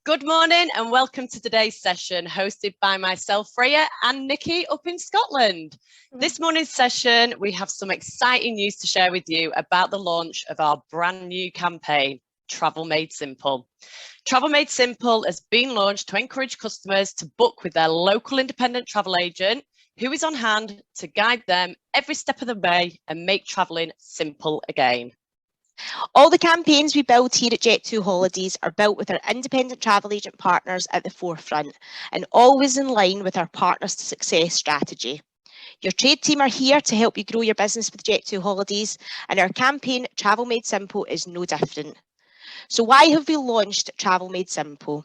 Good morning and welcome to today's session hosted by myself, Freya, and Nikki up in Scotland. This morning's session, we have some exciting news to share with you about the launch of our brand new campaign, Travel Made Simple. Travel Made Simple has been launched to encourage customers to book with their local independent travel agent who is on hand to guide them every step of the way and make travelling simple again. All the campaigns we build here at Jet2holidays are built with our independent travel agent partners at the forefront and always in line with our Partners to Success strategy. Your trade team are here to help you grow your business with Jet2holidays, and our campaign Travel Made Simple is no different. So why have we launched Travel Made Simple?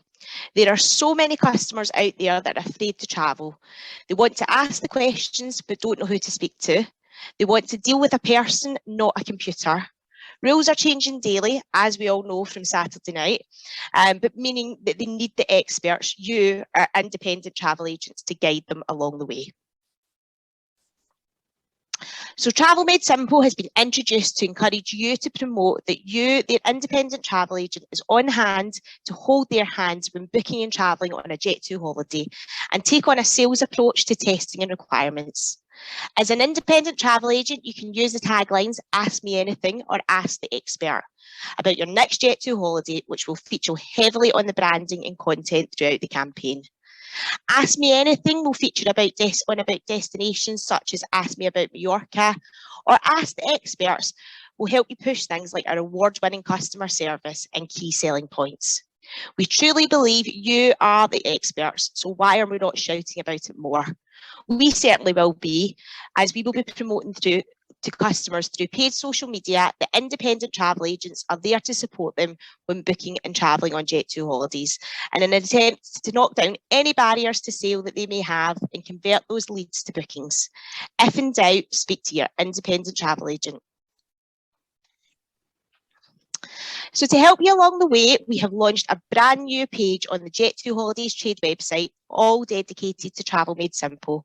There are so many customers out there that are afraid to travel. They want to ask the questions but don't know who to speak to. They want to deal with a person, not a computer. Rules are changing daily, as we all know from Saturday night, but meaning that they need the experts, you, our independent travel agents, to guide them along the way. So Travel Made Simple has been introduced to encourage you to promote that you, their independent travel agent, is on hand to hold their hands when booking and travelling on a Jet2 holiday and take on a sales approach to testing and requirements. As an independent travel agent, you can use the taglines, ask me anything or ask the expert about your next Jet2 holiday, which will feature heavily on the branding and content throughout the campaign. Ask me anything will feature about destinations such as ask me about Majorca, or ask the experts will help you push things like our award-winning customer service and key selling points. We truly believe you are the experts, so why are we not shouting about it more? We certainly will be, as we will be promoting to customers through paid social media. The independent travel agents are there to support them when booking and travelling on Jet2 holidays, and in an attempt to knock down any barriers to sale that they may have and convert those leads to bookings. If in doubt, speak to your independent travel agent. So to help you along the way, we have launched a brand new page on the Jet2 Holidays Trade website, all dedicated to Travel Made Simple.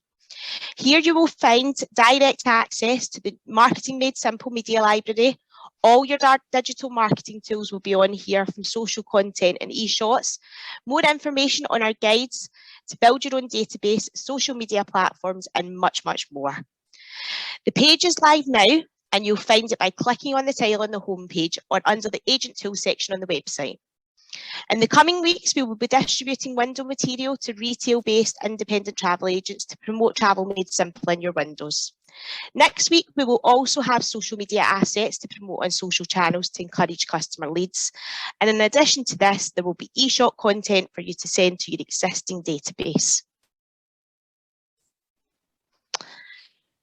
Here you will find direct access to the Marketing Made Simple media library. All your digital marketing tools will be on here, from social content and e-shots. More information on our guides to build your own database, social media platforms, and much, much more. The page is live now, and you'll find it by clicking on the tile on the homepage or under the Agent Tools section on the website. In the coming weeks, we will be distributing window material to retail-based independent travel agents to promote Travel Made Simple in your windows. Next week, we will also have social media assets to promote on social channels to encourage customer leads. And in addition to this, there will be e-shot content for you to send to your existing database.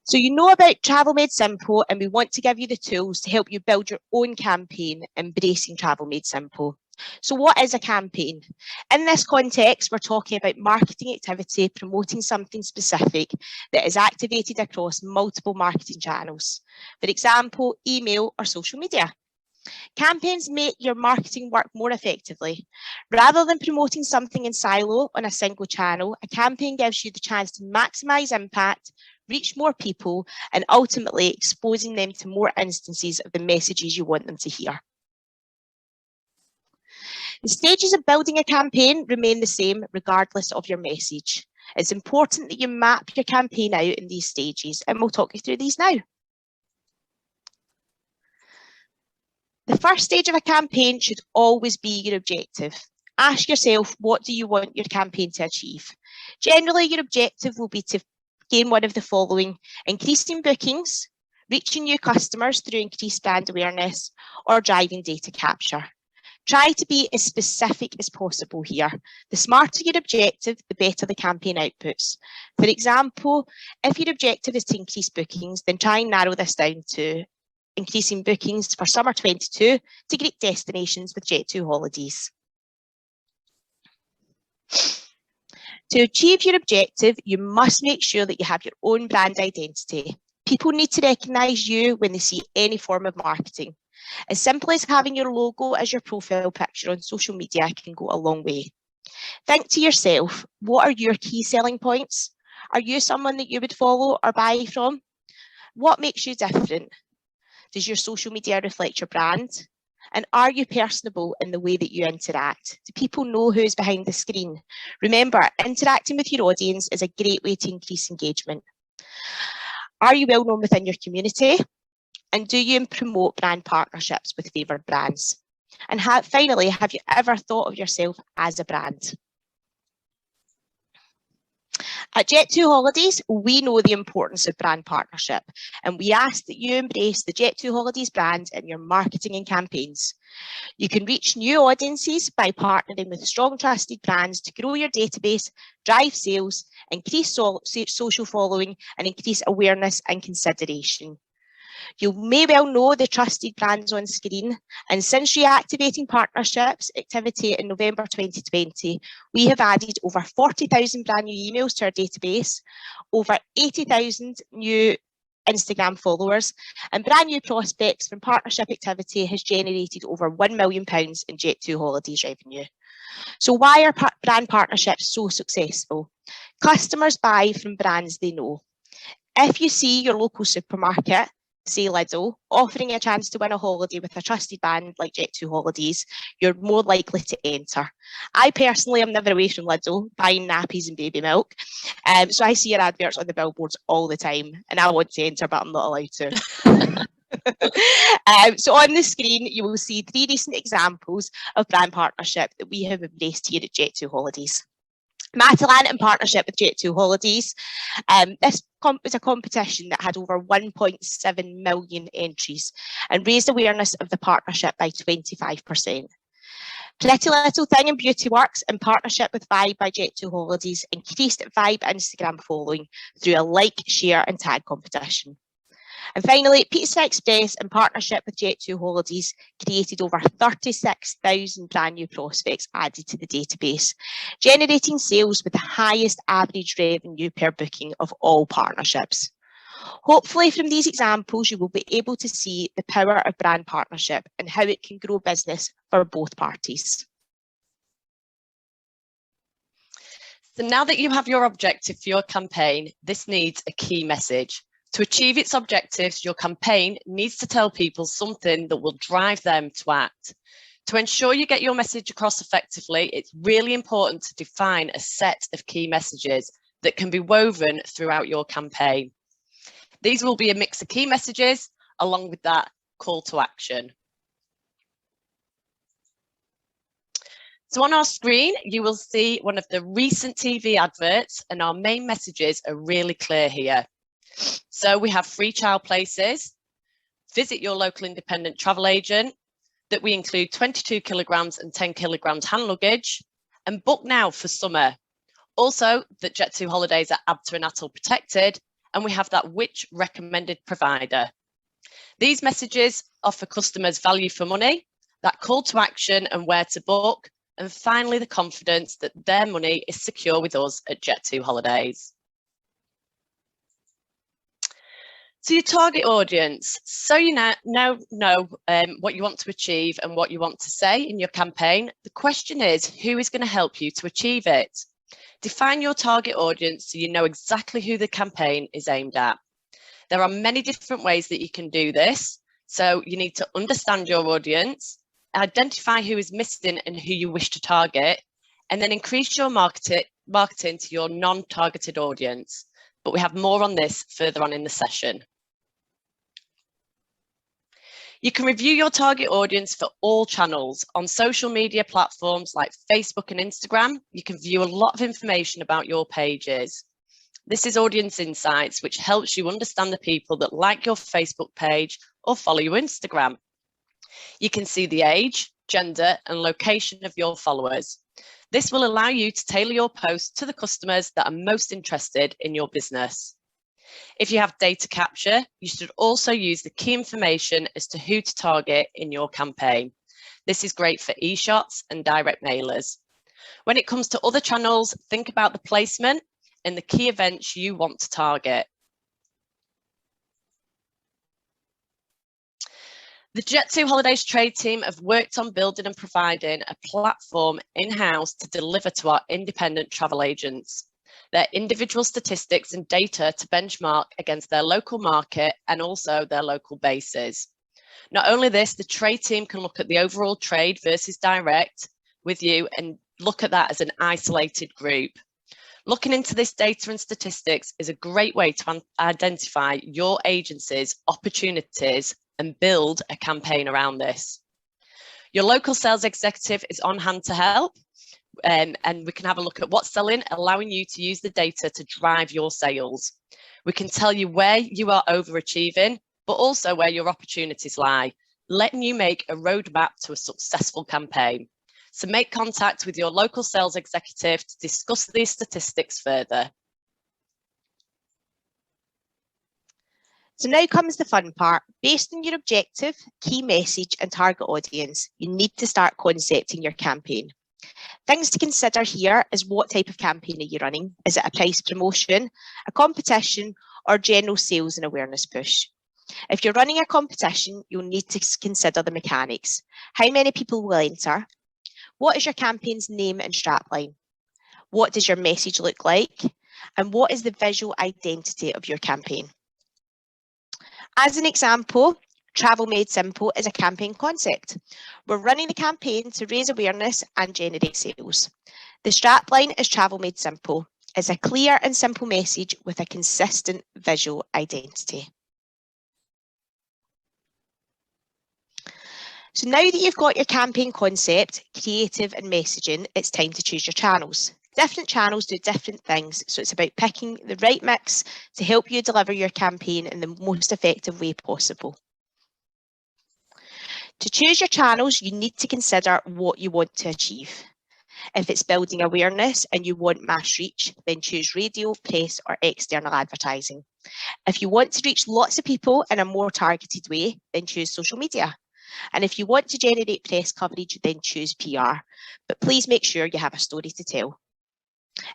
So you know about Travel Made Simple, and we want to give you the tools to help you build your own campaign, embracing Travel Made Simple. So what is a campaign? In this context, we're talking about marketing activity, promoting something specific that is activated across multiple marketing channels. For example, email or social media. Campaigns make your marketing work more effectively. Rather than promoting something in silo on a single channel, a campaign gives you the chance to maximize impact, reach more people, and ultimately exposing them to more instances of the messages you want them to hear. The stages of building a campaign remain the same regardless of your message. It's important that you map your campaign out in these stages, and we'll talk you through these now. The first stage of a campaign should always be your objective. Ask yourself, what do you want your campaign to achieve? Generally, your objective will be to gain one of the following: increasing bookings, reaching new customers through increased brand awareness, or driving data capture. Try to be as specific as possible here. The smarter your objective, the better the campaign outputs. For example, if your objective is to increase bookings, then try and narrow this down to increasing bookings for summer 22 to Greek destinations with Jet2 holidays. To achieve your objective, you must make sure that you have your own brand identity. People need to recognise you when they see any form of marketing. As simple as having your logo as your profile picture on social media can go a long way. Think to yourself, what are your key selling points? Are you someone that you would follow or buy from? What makes you different? Does your social media reflect your brand? And are you personable in the way that you interact? Do people know who's behind the screen? Remember, interacting with your audience is a great way to increase engagement. Are you well known within your community? And do you promote brand partnerships with favoured brands? And finally, have you ever thought of yourself as a brand? At Jet2holidays, we know the importance of brand partnership, and we ask that you embrace the Jet2holidays brand in your marketing and campaigns. You can reach new audiences by partnering with strong trusted brands to grow your database, drive sales, increase social following, and increase awareness and consideration. You may well know the trusted brands on screen, and since reactivating partnerships activity in November 2020, we have added over 40,000 brand new emails to our database, over 80,000 new Instagram followers, and brand new prospects from partnership activity has generated over £1 million in Jet2holidays revenue. So why are brand partnerships so successful? Customers buy from brands they know. If you see your local supermarket, say Lidl, offering a chance to win a holiday with a trusted brand like Jet2holidays, you're more likely to enter. I personally am never away from Lidl buying nappies and baby milk, so I see your adverts on the billboards all the time, and I want to enter, but I'm not allowed to. So on the screen, you will see 3 recent examples of brand partnership that we have embraced here at Jet2holidays. Matalan in partnership with Jet2holidays. This was a competition that had over 1.7 million entries and raised awareness of the partnership by 25%. Pretty Little Thing and Beauty Works in partnership with Vibe by Jet2holidays increased Vibe Instagram following through a like, share and tag competition. And finally, Pizza Express in partnership with Jet2holidays created over 36,000 brand new prospects added to the database, generating sales with the highest average revenue per booking of all partnerships. Hopefully from these examples, you will be able to see the power of brand partnership and how it can grow business for both parties. So now that you have your objective for your campaign, this needs a key message. To achieve its objectives, your campaign needs to tell people something that will drive them to act. To ensure you get your message across effectively, it's really important to define a set of key messages that can be woven throughout your campaign. These will be a mix of key messages along with that call to action. So on our screen, you will see one of the recent TV adverts, and our main messages are really clear here. So we have free child places, visit your local independent travel agent, that we include 22 kilograms and 10 kilograms hand luggage, and book now for summer. Also that Jet2holidays are ABTA and ATOL protected, and we have that which recommended provider. These messages offer customers value for money, that call to action and where to book, and finally the confidence that their money is secure with us at Jet2holidays. So your target audience, so you now know what you want to achieve and what you want to say in your campaign. The question is, who is going to help you to achieve it? Define your target audience so you know exactly who the campaign is aimed at. There are many different ways that you can do this. So you need to understand your audience, identify who is missing and who you wish to target, and then increase your marketing to your non-targeted audience. But we have more on this further on in the session. You can review your target audience for all channels on social media platforms like Facebook and Instagram. You can view a lot of information about your pages. This is Audience Insights, which helps you understand the people that like your Facebook page or follow your Instagram. You can see the age, gender, and location of your followers. This will allow you to tailor your posts to the customers that are most interested in your business. If you have data capture, you should also use the key information as to who to target in your campaign. This is great for e-shots and direct mailers. When it comes to other channels, think about the placement and the key events you want to target. The Jet2holidays trade team have worked on building and providing a platform in-house to deliver to our independent travel agents their individual statistics and data to benchmark against their local market and also their local bases. Not only this, the trade team can look at the overall trade versus direct with you and look at that as an isolated group. Looking into this data and statistics is a great way to identify your agency's opportunities and build a campaign around this. Your local sales executive is on hand to help, and we can have a look at what's selling, allowing you to use the data to drive your sales. We can tell you where you are overachieving, but also where your opportunities lie, letting you make a roadmap to a successful campaign. So make contact with your local sales executive to discuss these statistics further. So now comes the fun part. Based on your objective, key message and target audience, you need to start concepting your campaign. Things to consider here is what type of campaign are you running? Is it a price promotion, a competition, or general sales and awareness push? If you're running a competition, you'll need to consider the mechanics. How many people will enter? What is your campaign's name and strapline? What does your message look like? And what is the visual identity of your campaign? As an example, Travel Made Simple is a campaign concept. We're running the campaign to raise awareness and generate sales. The strapline is Travel Made Simple. It's a clear and simple message with a consistent visual identity. So now that you've got your campaign concept, creative and messaging, it's time to choose your channels. Different channels do different things, so it's about picking the right mix to help you deliver your campaign in the most effective way possible. To choose your channels, you need to consider what you want to achieve. If it's building awareness and you want mass reach, then choose radio, press, or external advertising. If you want to reach lots of people in a more targeted way, then choose social media. And if you want to generate press coverage, then choose PR. But please make sure you have a story to tell.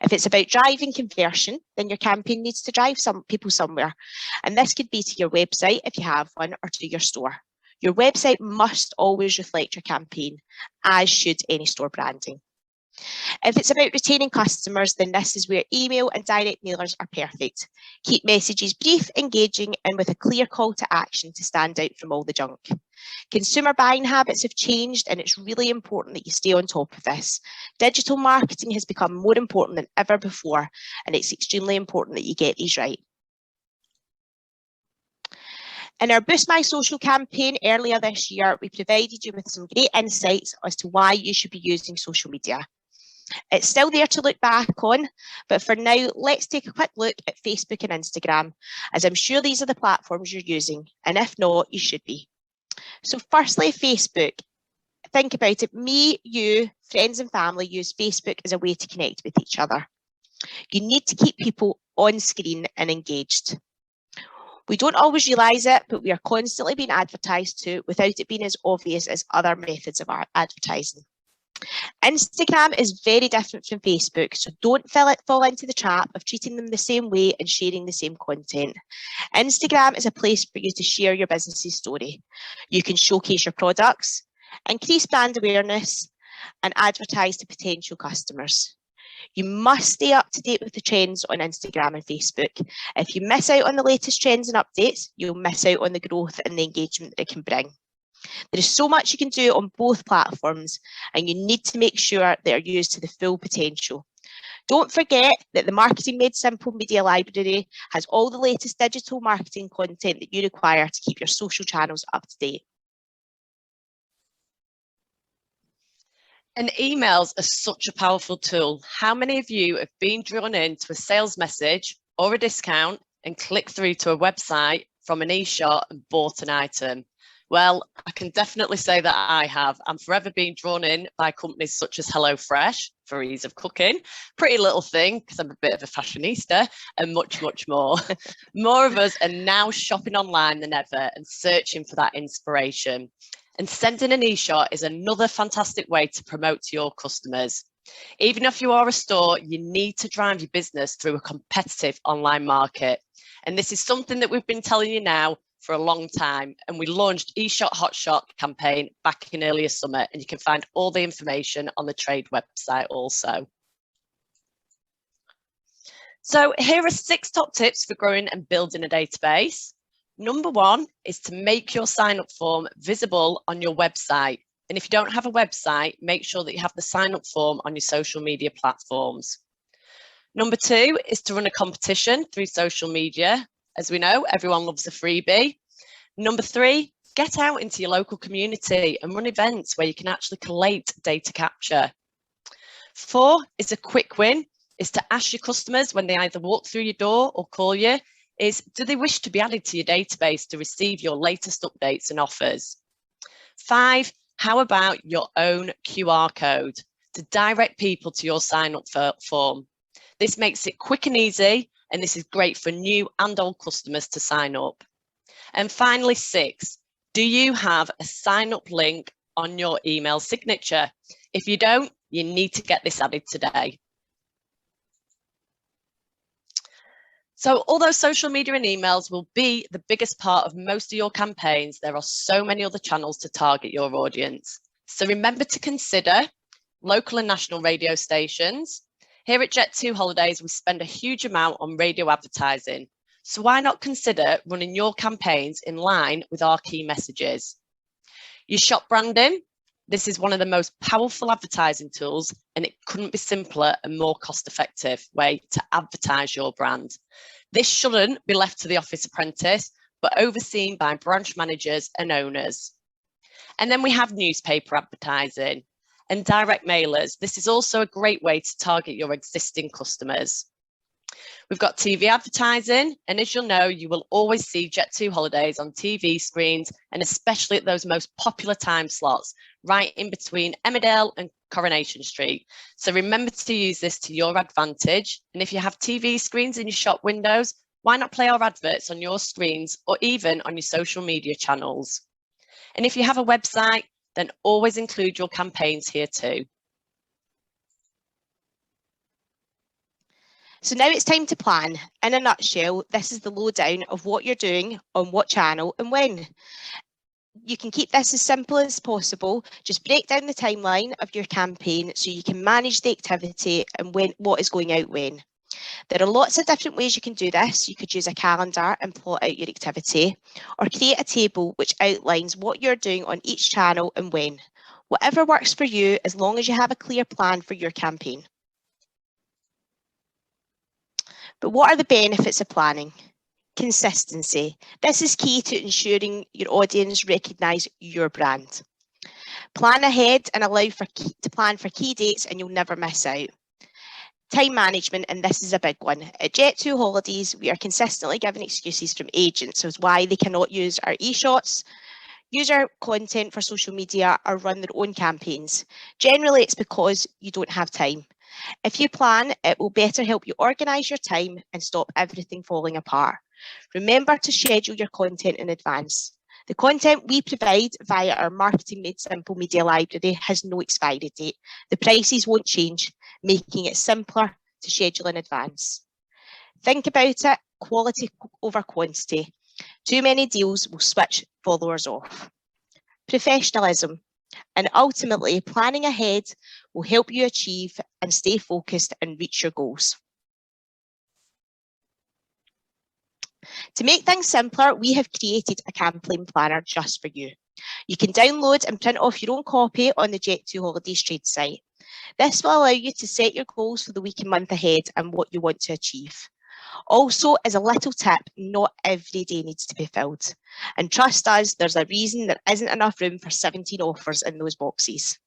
If it's about driving conversion, then your campaign needs to drive some people somewhere. And this could be to your website if you have one, or to your store. Your website must always reflect your campaign, as should any store branding. If it's about retaining customers, then this is where email and direct mailers are perfect. Keep messages brief, engaging, and with a clear call to action to stand out from all the junk. Consumer buying habits have changed, and it's really important that you stay on top of this. Digital marketing has become more important than ever before, and it's extremely important that you get these right. In our Boost My Social campaign earlier this year, we provided you with some great insights as to why you should be using social media. It's still there to look back on, but for now, let's take a quick look at Facebook and Instagram, as I'm sure these are the platforms you're using, and if not, you should be. So firstly, Facebook. Think about it. Me, you, friends and family use Facebook as a way to connect with each other. You need to keep people on screen and engaged. We don't always realise it, but we are constantly being advertised to without it being as obvious as other methods of advertising. Instagram is very different from Facebook, so don't fall into the trap of treating them the same way and sharing the same content. Instagram is a place for you to share your business's story. You can showcase your products, increase brand awareness, and advertise to potential customers. You must stay up to date with the trends on Instagram and Facebook. If you miss out on the latest trends and updates, you'll miss out on the growth and the engagement that it can bring. There is so much you can do on both platforms, and you need to make sure they are used to the full potential. Don't forget that the Marketing Made Simple Media Library has all the latest digital marketing content that you require to keep your social channels up to date. And emails are such a powerful tool. How many of you have been drawn into a sales message or a discount and clicked through to a website from an e-shop and bought an item? Well, I can definitely say that I have. I'm forever being drawn in by companies such as HelloFresh for ease of cooking, Pretty Little Thing because I'm a bit of a fashionista, and much, much more. More of us are now shopping online than ever and searching for that inspiration. And sending an e-shot is another fantastic way to promote to your customers. Even if you are a store, you need to drive your business through a competitive online market. And this is something that we've been telling you now for a long time, and we launched eShot Hotshot campaign back in earlier summer, and you can find all the information on the trade website also. So here are 6 top tips for growing and building a database. Number one is to make your sign-up form visible on your website. And if you don't have a website, make sure that you have the sign-up form on your social media platforms. Number two is to run a competition through social media. As we know, everyone loves a freebie. Number three, get out into your local community and run events where you can actually collate data capture. Four is a quick win, is to ask your customers when they either walk through your door or call you, is do they wish to be added to your database to receive your latest updates and offers? Five, how about your own QR code to direct people to your sign-up form? This makes it quick and easy, and this is great for new and old customers to sign up. And finally, six, do you have a sign-up link on your email signature? If you don't, you need to get this added today. So although social media and emails will be the biggest part of most of your campaigns, there are so many other channels to target your audience. So remember to consider local and national radio stations. Here at Jet2holidays, we spend a huge amount on radio advertising. So why not consider running your campaigns in line with our key messages? Your shop branding. This is one of the most powerful advertising tools, and it couldn't be simpler and more cost-effective way to advertise your brand. This shouldn't be left to the office apprentice, but overseen by branch managers and owners. And then we have newspaper advertising and direct mailers. This is also a great way to target your existing customers. We've got TV advertising, and as you'll know, you will always see Jet2holidays on TV screens, and especially at those most popular time slots, right in between Emmerdale and Coronation Street. So remember to use this to your advantage. And if you have TV screens in your shop windows, why not play our adverts on your screens or even on your social media channels? And if you have a website, then always include your campaigns here too. So now it's time to plan. In a nutshell, this is the lowdown of what you're doing, on what channel and when. You can keep this as simple as possible. Just break down the timeline of your campaign so you can manage the activity and what is going out when. There are lots of different ways you can do this. You could use a calendar and plot out your activity, or create a table which outlines what you're doing on each channel and when. Whatever works for you, as long as you have a clear plan for your campaign. But what are the benefits of planning? Consistency. This is key to ensuring your audience recognise your brand. Plan ahead and allow to plan for key dates and you'll never miss out. Time management, and this is a big one. At Jet2holidays, we are consistently given excuses from agents as why they cannot use our e-shots, use our content for social media, or run their own campaigns. Generally, it's because you don't have time. If you plan, it will better help you organise your time and stop everything falling apart. Remember to schedule your content in advance. The content we provide via our Marketing Made Simple media library has no expiry date. The prices won't change, making it simpler to schedule in advance. Think about it, quality over quantity. Too many deals will switch followers off. Professionalism. And ultimately, planning ahead will help you achieve and stay focused and reach your goals. To make things simpler, we have created a campaign planner just for you. You can download and print off your own copy on the Jet2holidays trade site. This will allow you to set your goals for the week and month ahead and what you want to achieve. Also, as a little tip, not every day needs to be filled. And trust us, there's a reason there isn't enough room for 17 offers in those boxes.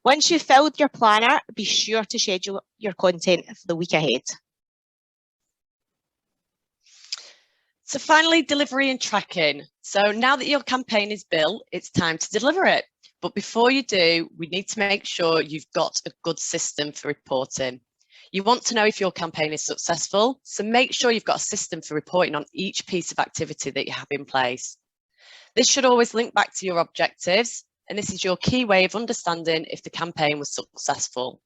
Once you've filled your planner, be sure to schedule your content for the week ahead. So finally, delivery and tracking. So now that your campaign is built, it's time to deliver it. But before you do, we need to make sure you've got a good system for reporting. You want to know if your campaign is successful, so make sure you've got a system for reporting on each piece of activity that you have in place. This should always link back to your objectives, and this is your key way of understanding if the campaign was successful.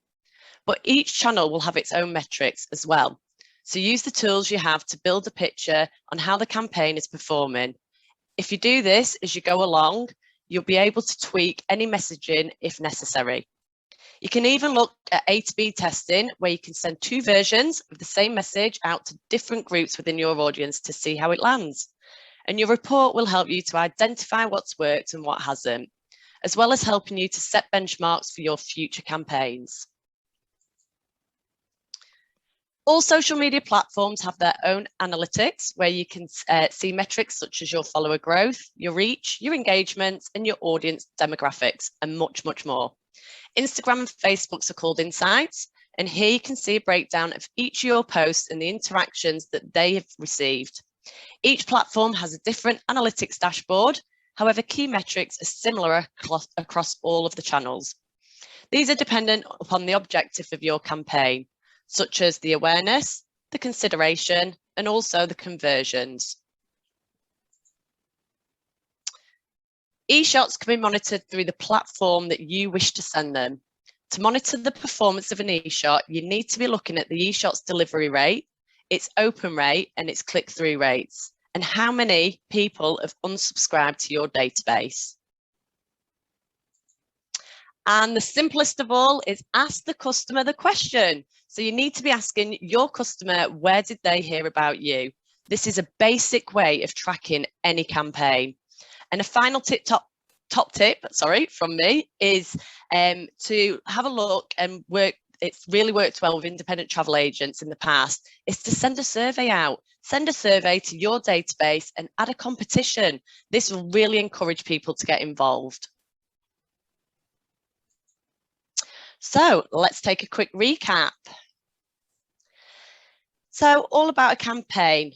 But each channel will have its own metrics as well. So use the tools you have to build a picture on how the campaign is performing. If you do this as you go along, you'll be able to tweak any messaging if necessary. You can even look at A/B testing, where you can send two versions of the same message out to different groups within your audience to see how it lands. And your report will help you to identify what's worked and what hasn't, as well as helping you to set benchmarks for your future campaigns. All social media platforms have their own analytics where you can see metrics such as your follower growth, your reach, your engagement, and your audience demographics, and much, much more. Instagram and Facebook's are called Insights, and here you can see a breakdown of each of your posts and the interactions that they have received. Each platform has a different analytics dashboard. However, key metrics are similar across all of the channels. These are dependent upon the objective of your campaign, such as the awareness, the consideration, and also the conversions. E-shots can be monitored through the platform that you wish to send them. To monitor the performance of an e-shot, you need to be looking at the e-shot's delivery rate, its open rate, and its click-through rates, and how many people have unsubscribed to your database. And the simplest of all is ask the customer the question. So you need to be asking your customer, where did they hear about you? This is a basic way of tracking any campaign. And a final top tip from me is to have a look and work. It's really worked well with independent travel agents in the past, is to send a survey out. Send a survey to your database and add a competition. This will really encourage people to get involved. So let's take a quick recap. So all about a campaign.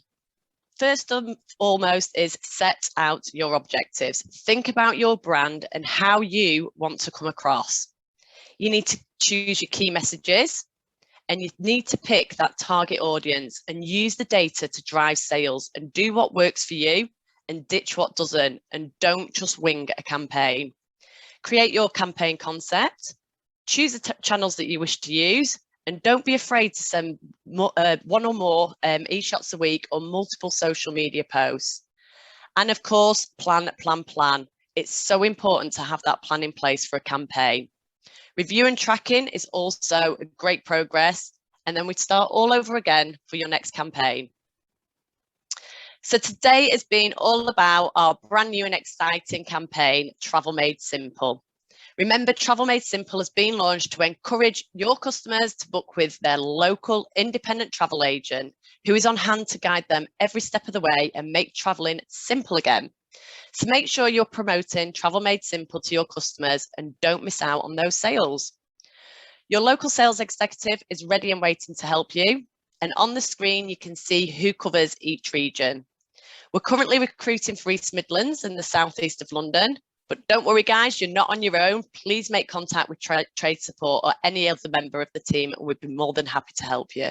First and foremost is set out your objectives. Think about your brand and how you want to come across. You need to choose your key messages and you need to pick that target audience and use the data to drive sales and do what works for you and ditch what doesn't, and don't just wing a campaign. Create your campaign concept, choose the channels that you wish to use, and don't be afraid to send one or more e-shots a week or multiple social media posts. And of course, plan. It's so important to have that plan in place for a campaign. Review and tracking is also a great progress, and then we start all over again for your next campaign. So today has been all about our brand new and exciting campaign, Travel Made Simple. Remember, Travel Made Simple has been launched to encourage your customers to book with their local independent travel agent who is on hand to guide them every step of the way and make traveling simple again. So make sure you're promoting Travel Made Simple to your customers and don't miss out on those sales. Your local sales executive is ready and waiting to help you. And on the screen, you can see who covers each region. We're currently recruiting for East Midlands and the southeast of London. But don't worry, guys, you're not on your own. Please make contact with trade support or any other member of the team, and we'd be more than happy to help you.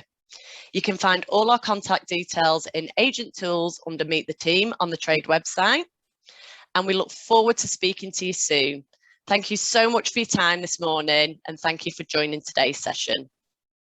You can find all our contact details in Agent Tools under Meet the Team on the Trade website. And we look forward to speaking to you soon. Thank you so much for your time this morning, and thank you for joining today's session.